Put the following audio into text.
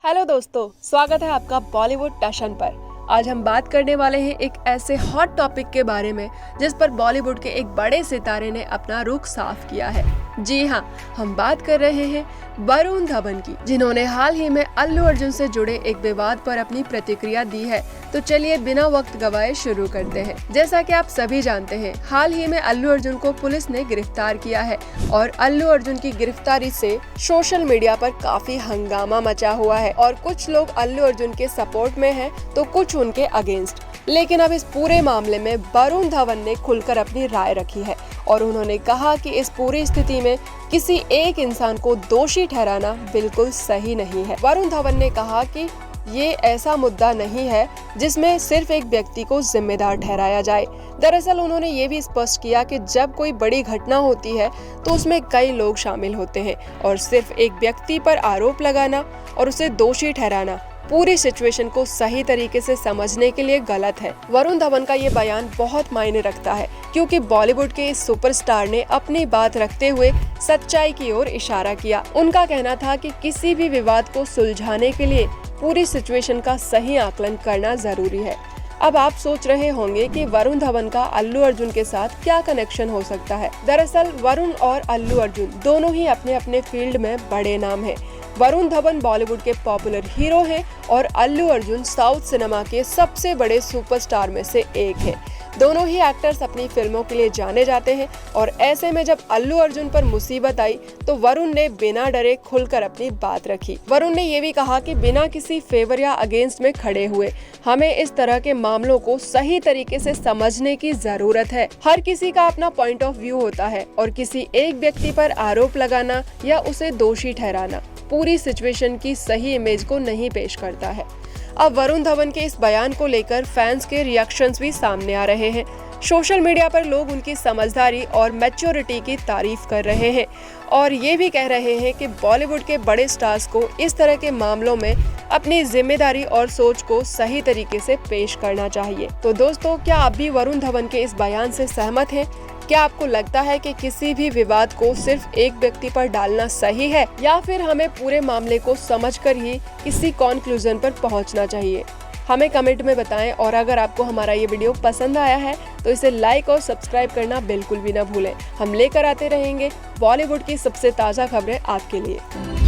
Hello दोस्तों, स्वागत है आपका बॉलीवुड टशन पर। आज हम बात करने वाले हैं एक ऐसे हॉट टॉपिक के बारे में जिस पर बॉलीवुड के एक बड़े सितारे ने अपना रुख साफ किया है। जी हाँ, हम बात कर रहे हैं वरुण धवन की, जिन्होंने हाल ही में अल्लू अर्जुन से जुड़े एक विवाद पर अपनी प्रतिक्रिया दी है। तो चलिए बिना वक्त गवाए शुरू करते हैं। जैसा कि आप सभी जानते हैं, हाल ही में अल्लू अर्जुन को पुलिस ने गिरफ्तार किया है और अल्लू अर्जुन की गिरफ्तारी से सोशल मीडिया पर काफी हंगामा मचा हुआ है और कुछ लोग अल्लू अर्जुन के सपोर्ट में हैं तो कुछ उनके अगेंस्ट। लेकिन अब इस पूरे मामले में वरुण धवन ने खुलकर अपनी राय रखी है और उन्होंने कहा कि इस पूरी स्थिति में किसी एक इंसान को दोषी ठहराना बिल्कुल सही नहीं है। वरुण धवन ने कहा कि ये ऐसा मुद्दा नहीं है जिसमें सिर्फ एक व्यक्ति को जिम्मेदार ठहराया जाए। दरअसल उन्होंने ये भी स्पष्ट किया कि जब कोई बड़ी घटना होती है तो उसमें कई लोग शामिल होते हैं और सिर्फ एक व्यक्ति पर आरोप लगाना और उसे दोषी ठहराना पूरी सिचुएशन को सही तरीके से समझने के लिए गलत है। वरुण धवन का ये बयान बहुत मायने रखता है क्योंकि बॉलीवुड के इस सुपरस्टार ने अपनी बात रखते हुए सच्चाई की ओर इशारा किया। उनका कहना था कि किसी भी विवाद को सुलझाने के लिए पूरी सिचुएशन का सही आकलन करना जरूरी है। अब आप सोच रहे होंगे कि वरुण धवन का अल्लू अर्जुन के साथ क्या कनेक्शन हो सकता है। दरअसल वरुण और अल्लू अर्जुन दोनों ही अपने अपने फील्ड में बड़े नाम हैं। वरुण धवन बॉलीवुड के पॉपुलर हीरो हैं और अल्लू अर्जुन साउथ सिनेमा के सबसे बड़े सुपरस्टार में से एक है। दोनों ही एक्टर्स अपनी फिल्मों के लिए जाने जाते हैं और ऐसे में जब अल्लू अर्जुन पर मुसीबत आई तो वरुण ने बिना डरे खुलकर अपनी बात रखी। वरुण ने ये भी कहा कि बिना किसी फेवर या अगेंस्ट में खड़े हुए हमें इस तरह के मामलों को सही तरीके से समझने की जरूरत है। हर किसी का अपना पॉइंट ऑफ व्यू होता है और किसी एक व्यक्ति पर आरोप लगाना या उसे दोषी ठहराना पूरी सिचुएशन की सही इमेज को नहीं पेश करता है। अब वरुण धवन के इस बयान को लेकर फैंस के रिएक्शंस भी सामने आ रहे हैं। सोशल मीडिया पर लोग उनकी समझदारी और मैच्योरिटी की तारीफ कर रहे हैं और ये भी कह रहे हैं कि बॉलीवुड के बड़े स्टार्स को इस तरह के मामलों में अपनी जिम्मेदारी और सोच को सही तरीके से पेश करना चाहिए। तो दोस्तों, क्या आप भी वरुण धवन के इस बयान से सहमत हैं? क्या आपको लगता है कि किसी भी विवाद को सिर्फ एक व्यक्ति पर डालना सही है या फिर हमें पूरे मामले को समझकर ही किसी कंक्लूजन पर पहुंचना चाहिए? हमें कमेंट में बताएं और अगर आपको हमारा ये वीडियो पसंद आया है तो इसे लाइक और सब्सक्राइब करना बिल्कुल भी ना भूलें। हम लेकर आते रहेंगे बॉलीवुड की सबसे ताज़ा खबरें आपके लिए।